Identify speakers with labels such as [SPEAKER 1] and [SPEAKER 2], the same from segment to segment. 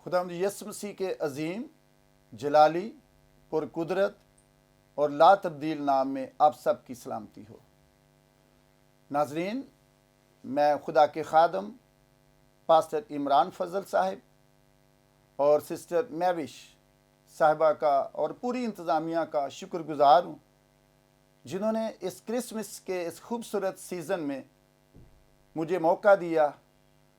[SPEAKER 1] خداوند یسوع مسیح کے عظیم جلالی پرقدرت اور لا تبدیل نام میں آپ سب کی سلامتی ہو۔ ناظرین، میں خدا کے خادم پاسٹر عمران فضل صاحب اور سسٹر میوش صاحبہ کا اور پوری انتظامیہ کا شکر گزار ہوں، جنہوں نے اس کرسمس کے اس خوبصورت سیزن میں مجھے موقع دیا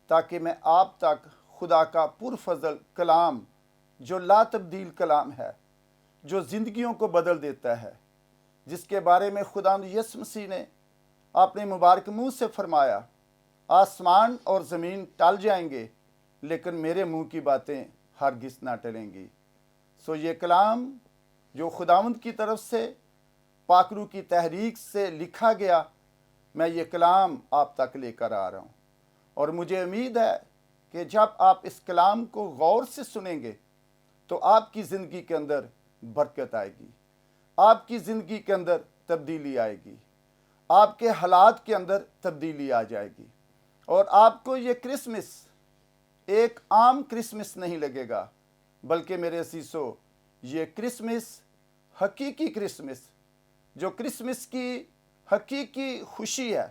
[SPEAKER 1] تاکہ میں آپ تک خدا کا پرفضل کلام، جو لا تبدیل کلام ہے، جو زندگیوں کو بدل دیتا ہے، جس کے بارے میں خداوند یسوع مسیح نے اپنے مبارک منہ سے فرمایا، آسمان اور زمین ٹل جائیں گے لیکن میرے منہ کی باتیں ہرگز نہ ٹلیں گی۔ یہ کلام جو خداوند کی طرف سے پاک روح کی تحریک سے لکھا گیا، میں یہ کلام آپ تک لے کر آ رہا ہوں، اور مجھے امید ہے کہ جب آپ اس کلام کو غور سے سنیں گے تو آپ کی زندگی کے اندر برکت آئے گی، آپ کی زندگی کے اندر تبدیلی آئے گی، آپ کے حالات کے اندر تبدیلی آ جائے گی، اور آپ کو یہ کرسمس ایک عام کرسمس نہیں لگے گا، بلکہ میرے عزیزو، یہ کرسمس حقیقی کرسمس، جو کرسمس کی حقیقی خوشی ہے،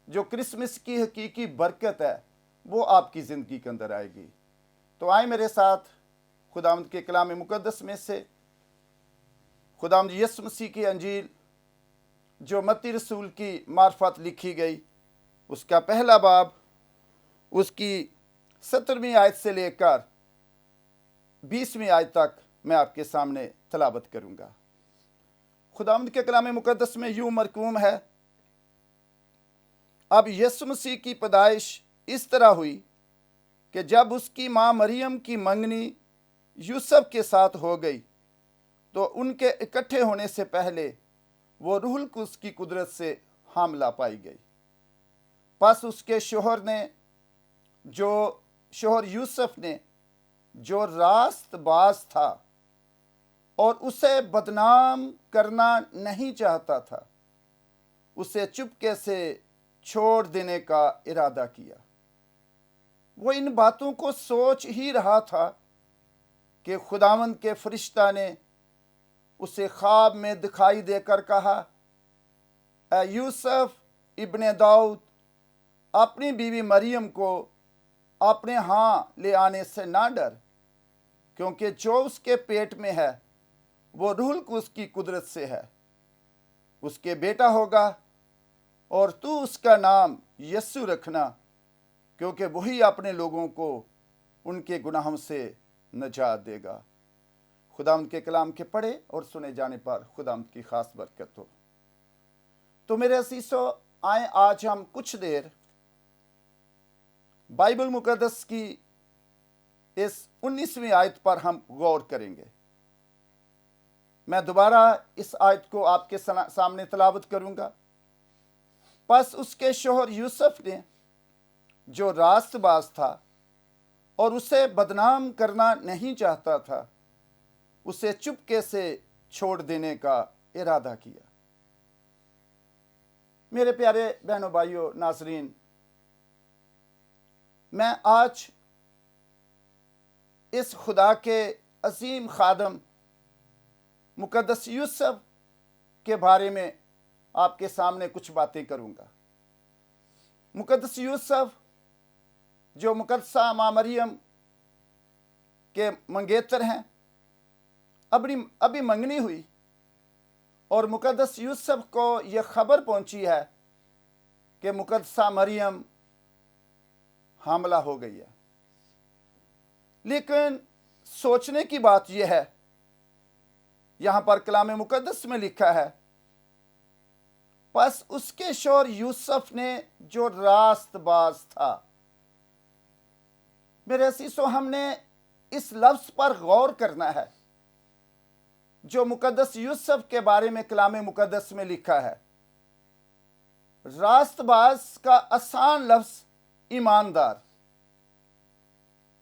[SPEAKER 1] جو کرسمس کی حقیقی برکت ہے، وہ آپ کی زندگی کے اندر آئے گی۔ تو آئیں میرے ساتھ خداوند کے کلام مقدس میں سے خداوند یسوع مسیح کی انجیل جو متی رسول کی معرفت لکھی گئی، اس کا پہلا باب، اس کی 17ویں آیت سے لے کر 20ویں آیت تک میں آپ کے سامنے تلاوت کروں گا۔ خداوند کے کلام مقدس میں یوں مرقوم ہے، اب یسوع مسیح کی پیدائش اس طرح ہوئی کہ جب اس کی ماں مریم کی منگنی یوسف کے ساتھ ہو گئی تو ان کے اکٹھے ہونے سے پہلے وہ روح القدس کی قدرت سے حاملہ پائی گئی۔ پس اس کے شوہر یوسف نے جو راست باز تھا اور اسے بدنام کرنا نہیں چاہتا تھا، اسے چپکے سے چھوڑ دینے کا ارادہ کیا۔ وہ ان باتوں کو سوچ ہی رہا تھا کہ خداوند کے فرشتہ نے اسے خواب میں دکھائی دے کر کہا، اے یوسف ابن داؤد، اپنی بیوی مریم کو اپنے ہاں لے آنے سے نہ ڈر، کیونکہ جو اس کے پیٹ میں ہے وہ روح القدس کی قدرت سے ہے۔ اس کے بیٹا ہوگا اور تو اس کا نام یسوع رکھنا، کیونکہ وہی اپنے لوگوں کو ان کے گناہوں سے نجات دے گا۔ خداوند کے کلام کے پڑھے اور سنے جانے پر خداوند کی خاص برکت ہو۔ تو میرے عزیزو، آئیں آج ہم کچھ دیر بائبل مقدس کی اس 19ویں آیت پر ہم غور کریں گے۔ میں دوبارہ اس آیت کو آپ کے سامنے تلاوت کروں گا۔ پس اس کے شوہر یوسف نے جو راست باز تھا اور اسے بدنام کرنا نہیں چاہتا تھا، اسے چپکے سے چھوڑ دینے کا ارادہ کیا۔ میرے پیارے بہنوں بھائیوں ناظرین، میں آج اس خدا کے عظیم خادم مقدس یوسف کے بارے میں آپ کے سامنے کچھ باتیں کروں گا۔ مقدس یوسف جو مقدسہ ماں مریم کے منگیتر ہیں، ابھی منگنی ہوئی اور مقدس یوسف کو یہ خبر پہنچی ہے کہ مقدسہ مریم حاملہ ہو گئی ہے۔ لیکن سوچنے کی بات یہ ہے، یہاں پر کلام مقدس میں لکھا ہے، پس اس کے شوہر یوسف نے جو راست باز تھا۔ میرے عزیزو، ہم نے اس لفظ پر غور کرنا ہے جو مقدس یوسف کے بارے میں کلام مقدس میں لکھا ہے۔ راست باز کا آسان لفظ ایماندار۔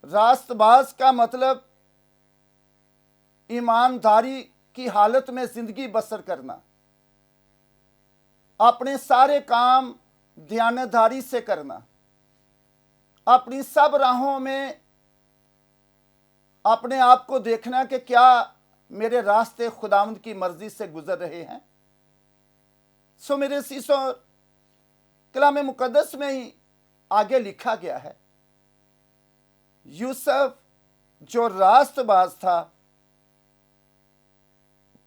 [SPEAKER 1] راست باز کا مطلب ایمانداری کی حالت میں زندگی بسر کرنا، اپنے سارے کام دیانتداری سے کرنا، اپنی سب راہوں میں اپنے آپ کو دیکھنا کہ کیا میرے راستے خداوند کی مرضی سے گزر رہے ہیں۔ میرے سیسوں، کلام مقدس میں ہی آگے لکھا گیا ہے، یوسف جو راست باز تھا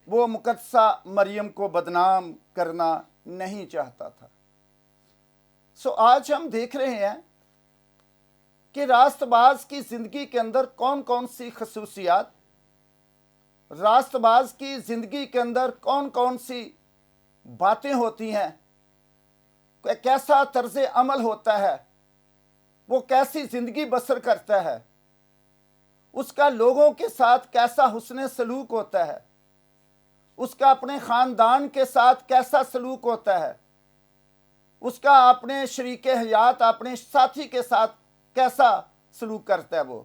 [SPEAKER 1] وہ مقدسہ مریم کو بدنام کرنا نہیں چاہتا تھا۔ آج ہم دیکھ رہے ہیں کہ راست باز کی زندگی کے اندر کون کون سی خصوصیات، راست باز کی زندگی کے اندر کون کون سی باتیں ہوتی ہیں، کیسا طرز عمل ہوتا ہے، وہ کیسی زندگی بسر کرتا ہے، اس کا لوگوں کے ساتھ کیسا حسن سلوک ہوتا ہے، اس کا اپنے خاندان کے ساتھ کیسا سلوک ہوتا ہے، اس کا اپنے شریک حیات، اپنے ساتھی کے ساتھ کیسا سلوک کرتا ہے وہ۔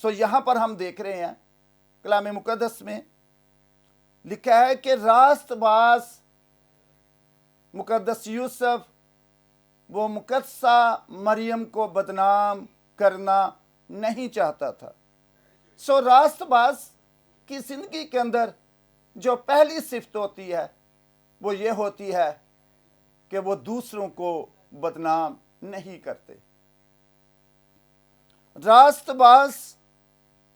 [SPEAKER 1] یہاں پر ہم دیکھ رہے ہیں کلام مقدس میں لکھا ہے کہ راست باز مقدس یوسف وہ مقدسہ مریم کو بدنام کرنا نہیں چاہتا تھا۔ راست باز کی زندگی کے اندر جو پہلی صفت ہوتی ہے وہ یہ ہوتی ہے کہ وہ دوسروں کو بدنام نہیں کرتے۔ راست باز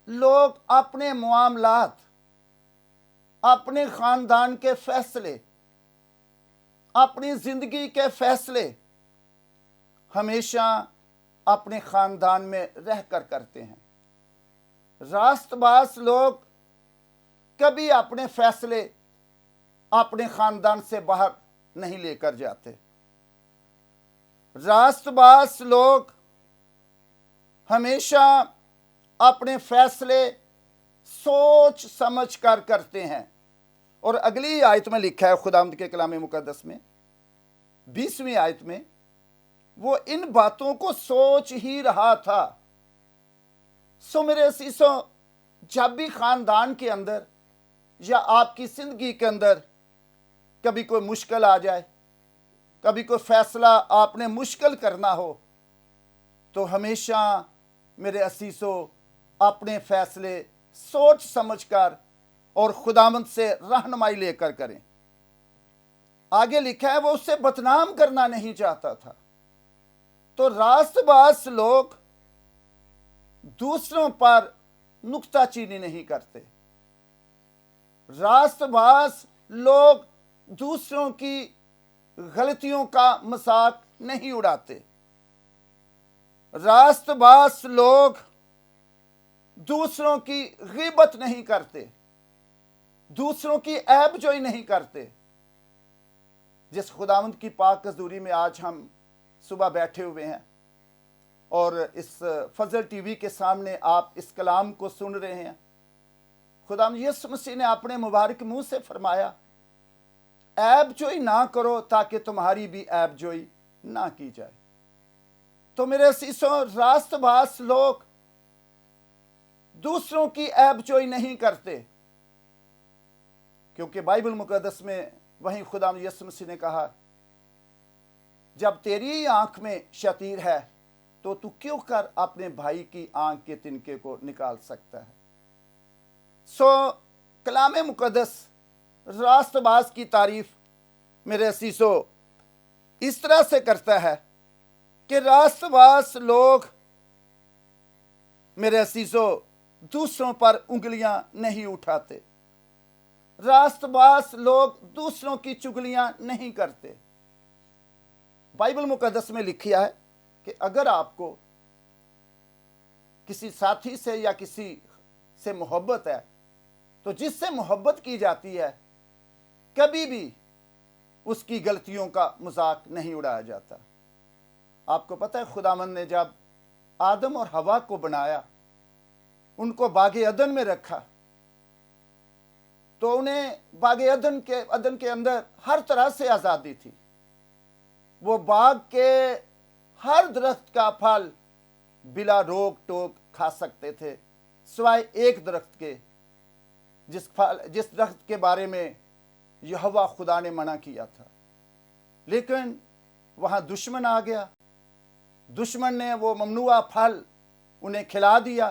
[SPEAKER 1] لوگ اپنے معاملات، اپنے خاندان کے فیصلے، اپنی زندگی کے فیصلے ہمیشہ اپنے خاندان میں رہ کر کرتے ہیں۔ راست باز لوگ کبھی اپنے فیصلے اپنے خاندان سے باہر نہیں لے کر جاتے۔ راست باز لوگ ہمیشہ اپنے فیصلے سوچ سمجھ کر کرتے ہیں۔ اور اگلی آیت میں لکھا ہے خداوند کے کلام مقدس میں 20ویں آیت میں، وہ ان باتوں کو سوچ ہی رہا تھا۔ میرے عزیزوں، جب بھی خاندان کے اندر یا آپ کی زندگی کے اندر کبھی کوئی مشکل آ جائے، کبھی کوئی فیصلہ آپ نے مشکل کرنا ہو، تو ہمیشہ میرے عزیزوں اپنے فیصلے سوچ سمجھ کر اور خداوند سے رہنمائی لے کر کریں۔ آگے لکھا ہے وہ اسے بدنام کرنا نہیں چاہتا تھا۔ تو راست باز لوگ دوسروں پر نکتہ چینی نہیں کرتے۔ راست باز لوگ دوسروں کی غلطیوں کا مذاق نہیں اڑاتے۔ راست باز لوگ دوسروں کی غیبت نہیں کرتے، دوسروں کی عیب جوئی نہیں کرتے۔ جس خداوند کی پاک حضوری میں آج ہم صبح بیٹھے ہوئے ہیں اور اس فضل ٹی وی کے سامنے آپ اس کلام کو سن رہے ہیں، خداوند یسوع مسیح نے اپنے مبارک منہ سے فرمایا، عیب جوئی نہ کرو تاکہ تمہاری بھی عیب جوئی نہ کی جائے۔ تو میرے عزیزوں، راست باز لوگ دوسروں کی عیب جوئی نہیں کرتے، کیونکہ بائبل مقدس میں وہیں خداوند یسوع مسیح نے کہا، جب تیری آنکھ میں شتیر ہے تو کیوں کر اپنے بھائی کی آنکھ کے تنکے کو نکال سکتا ہے۔ کلام مقدس راست باز کی تعریف میرے عزیزو اس طرح سے کرتا ہے کہ راست باز لوگ میرے عزیزو دوسروں پر انگلیاں نہیں اٹھاتے۔ راست باز لوگ دوسروں کی چگلیاں نہیں کرتے۔ بائبل مقدس میں لکھا ہے کہ اگر آپ کو کسی ساتھی سے یا کسی سے محبت ہے تو جس سے محبت کی جاتی ہے کبھی بھی اس کی غلطیوں کا مذاق نہیں اڑایا جاتا۔ آپ کو پتہ ہے خداوند نے جب آدم اور حوا کو بنایا، ان کو باغ عدن میں رکھا، تو انہیں باغ عدن کے اندر ہر طرح سے آزادی تھی۔ وہ باغ کے ہر درخت کا پھل بلا روک ٹوک کھا سکتے تھے، سوائے ایک درخت کے جس درخت کے بارے میں یہوہ خدا نے منع کیا تھا۔ لیکن وہاں دشمن آ گیا، دشمن نے وہ ممنوع پھل انہیں کھلا دیا،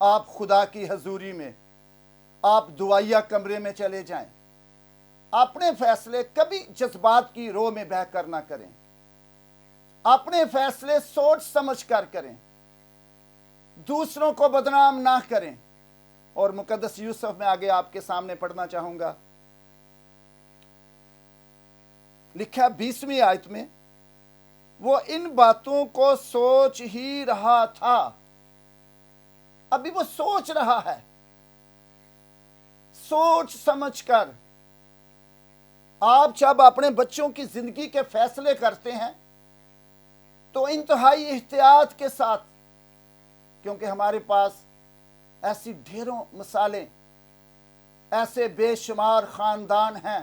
[SPEAKER 1] آپ خدا کی حضوری میں آپ دعائیہ کمرے میں چلے جائیں، اپنے فیصلے کبھی جذبات کی رو میں بہہ کر نہ کریں، اپنے فیصلے سوچ سمجھ کر کریں، دوسروں کو بدنام نہ کریں۔ اور مقدس یوسف میں آگے آپ کے سامنے پڑھنا چاہوں گا، لکھا 20ویں آیت میں، وہ ان باتوں کو سوچ ہی رہا تھا۔ ابھی وہ سوچ رہا ہے، سوچ سمجھ کر۔ آپ جب اپنے بچوں کی زندگی کے فیصلے کرتے ہیں تو انتہائی احتیاط کے ساتھ، کیونکہ ہمارے پاس ایسی ڈھیروں مثالیں، ایسے بے شمار خاندان ہیں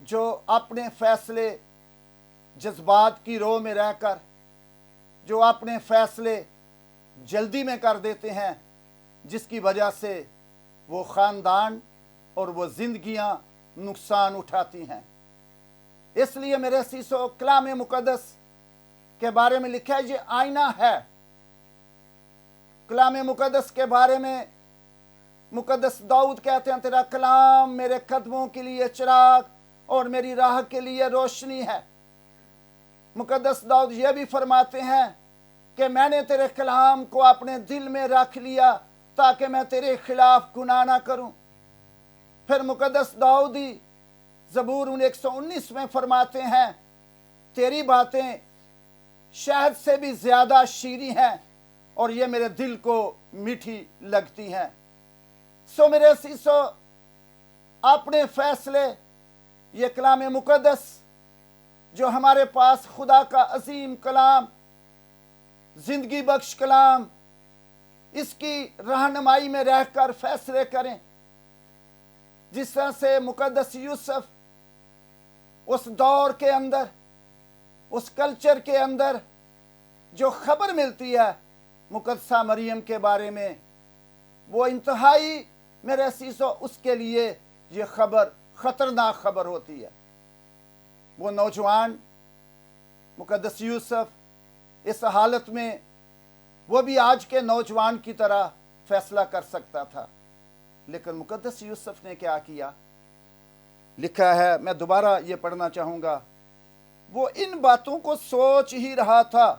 [SPEAKER 1] جو اپنے فیصلے جذبات کی رو میں رہ کر، جو اپنے فیصلے جلدی میں کر دیتے ہیں، جس کی وجہ سے وہ خاندان اور وہ زندگیاں نقصان اٹھاتی ہیں۔ اس لیے میرے عزیزو، کلام مقدس کے بارے میں لکھا ہے یہ آئینہ ہے۔ کلام مقدس کے بارے میں مقدس داؤد کہتے ہیں، تیرا کلام میرے قدموں کے لیے چراغ اور میری راہ کے لیے روشنی ہے۔ مقدس داؤد یہ بھی فرماتے ہیں کہ میں نے تیرے کلام کو اپنے دل میں رکھ لیا تاکہ میں تیرے خلاف گناہ نہ کروں۔ پھر مقدس داؤدی زبور 119 میں فرماتے ہیں، تیری باتیں شہد سے بھی زیادہ شیریں ہیں اور یہ میرے دل کو میٹھی لگتی ہیں۔ سو میرے عزیزو، اپنے فیصلے، یہ کلام مقدس جو ہمارے پاس خدا کا عظیم کلام، زندگی بخش کلام، اس کی رہنمائی میں رہ کر فیصلے کریں۔ جس طرح سے مقدس یوسف اس دور کے اندر، اس کلچر کے اندر جو خبر ملتی ہے مقدسہ مریم کے بارے میں، وہ انتہائی میرے عزیزو اس کے لیے یہ خبر خطرناک خبر ہوتی ہے۔ وہ نوجوان مقدس یوسف اس حالت میں، وہ بھی آج کے نوجوان کی طرح فیصلہ کر سکتا تھا، لیکن مقدس یوسف نے کیا کیا؟ لکھا ہے، میں دوبارہ یہ پڑھنا چاہوں گا، وہ ان باتوں کو سوچ ہی رہا تھا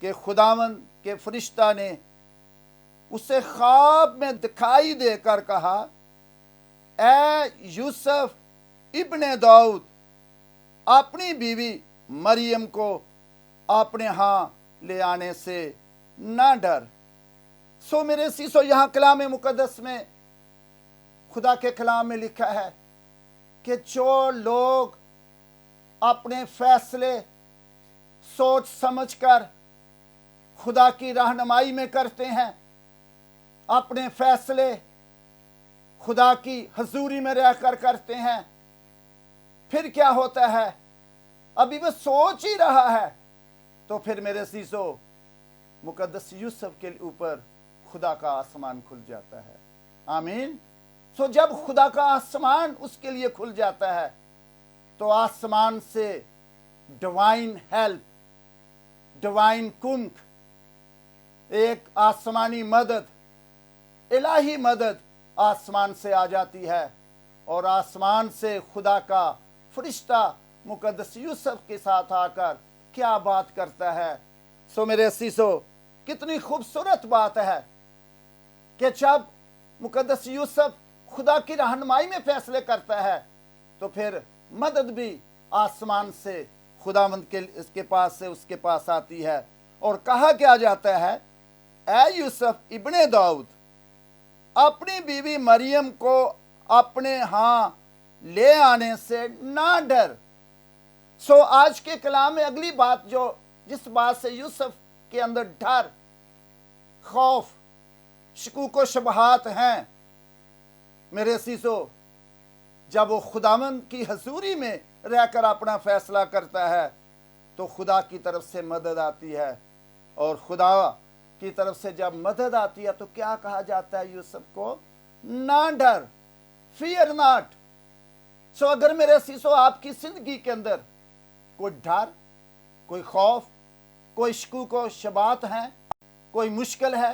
[SPEAKER 1] کہ خداوند کے فرشتہ نے اسے خواب میں دکھائی دے کر کہا، اے یوسف ابن داؤد، اپنی بیوی مریم کو اپنے ہاں لے آنے سے نہ ڈر۔ سو میرے عزیزو، یہاں کلام مقدس میں، خدا کے کلام میں لکھا ہے کہ جو لوگ اپنے فیصلے سوچ سمجھ کر خدا کی رہنمائی میں کرتے ہیں، اپنے فیصلے خدا کی حضوری میں رہ کر کرتے ہیں، پھر کیا ہوتا ہے؟ ابھی وہ سوچ ہی رہا ہے تو پھر میرے عزیزو، مقدس یوسف کے اوپر خدا کا آسمان کھل جاتا ہے۔ آمین۔ سو جب خدا کا آسمان اس کے لیے کھل جاتا ہے تو آسمان سے ڈیوائن ہیلپ، ڈیوائن کنک، ایک آسمانی مدد، الہی مدد آسمان سے آ جاتی ہے، اور آسمان سے خدا کا فرشتہ مقدس یوسف کے ساتھ آ کر کیا بات کرتا ہے۔ سو میرے عزیزو، کتنی خوبصورت بات ہے کہ جب مقدس یوسف خدا کی رہنمائی میں فیصلے کرتا ہے تو پھر مدد بھی آسمان سے خداوند کے اس کے پاس سے اس کے پاس آتی ہے، اور کہا کیا جاتا ہے، اے یوسف ابن داؤد، اپنی بیوی مریم کو اپنے ہاں لے آنے سے نہ ڈر۔ سو آج کے کلام میں اگلی بات جس بات سے یوسف کے اندر ڈر، خوف، شکوک و شبہات ہیں، میرے عزیزو، جب وہ خداوند کی حضوری میں رہ کر اپنا فیصلہ کرتا ہے تو خدا کی طرف سے مدد آتی ہے، اور خدا کی طرف سے جب مدد آتی ہے تو کیا کہا جاتا ہے یوسف کو؟ نہ ڈر، فیئر ناٹ۔ سو اگر میرے عزیزو آپ کی زندگی کے اندر کوئی ڈر، کوئی خوف، کوئی شکوک و شبہات ہیں، کوئی مشکل ہے،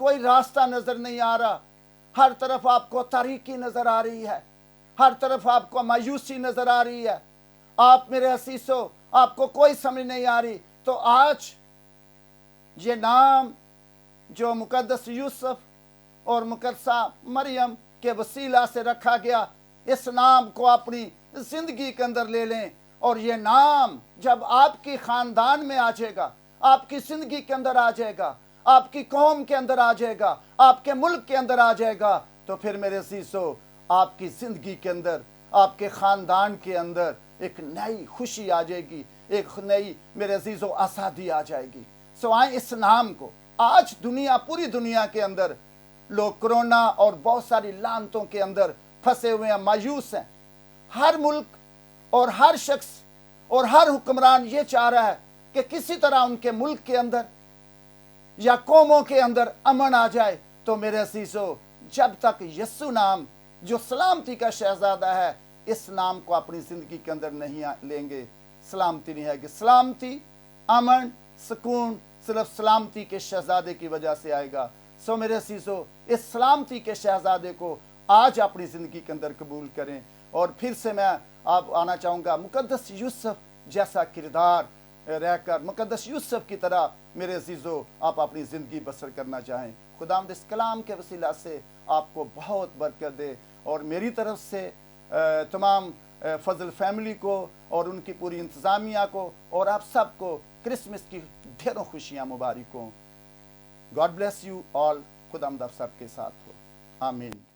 [SPEAKER 1] کوئی راستہ نظر نہیں آ رہا، ہر طرف آپ کو تاریکی نظر آ رہی ہے، ہر طرف آپ کو مایوسی نظر آ رہی ہے، آپ میرے عزیزو آپ کو کوئی سمجھ نہیں آ رہی، تو آج یہ نام جو مقدس یوسف اور مقدسہ مریم کے وسیلہ سے رکھا گیا، اس نام کو اپنی زندگی کے اندر لے لیں، اور یہ نام جب آپ کی خاندان میں آ جائے گا، آپ کی زندگی کے اندر آ جائے گا، آپ کی قوم کے اندر آ جائے گا، آپ کے ملک کے اندر آ جائے گا، تو پھر میرے عزیزو آپ کی زندگی کے اندر، آپ کے خاندان کے اندر ایک نئی خوشی آ جائے گی، ایک نئی میرے عزیزو آزادی آ جائے گی۔ سو آئیں اس نام کو، آج پوری دنیا کے اندر لوگ کرونا اور بہت ساری لعنتوں کے اندر پھنسے ہوئے ہیں، مایوس ہیں، ہر ملک اور ہر شخص اور ہر حکمران یہ چاہ رہا ہے کہ کسی طرح ان کے ملک کے اندر یا قوموں کے اندر امن آ جائے۔ تو میرے عزیزو جب تک یسوع نام جو سلامتی کا شہزادہ ہے، اس نام کو اپنی زندگی کے اندر نہیں لیں گے، سلامتی نہیں ہے گی۔ سلامتی، امن، سکون صرف سلامتی کے شہزادے کی وجہ سے آئے گا۔ سو میرے عزیزو اس سلامتی کے شہزادے کو آج اپنی زندگی کے اندر قبول کریں، اور پھر سے میں آپ آنا چاہوں گا مقدس یوسف جیسا کردار رہ کر، مقدس یوسف کی طرح میرے عزیزو آپ اپنی زندگی بسر کرنا چاہیں۔ خداوند اس کلام کے وسیلہ سے آپ کو بہت برکت دے، اور میری طرف سے تمام فضل فیملی کو اور ان کی پوری انتظامیہ کو اور آپ سب کو کرسمس کی ڈھیروں خوشیاں مبارک ہوں۔ God bless you all. خداوند آپ سب کے ساتھ ہو، آمین۔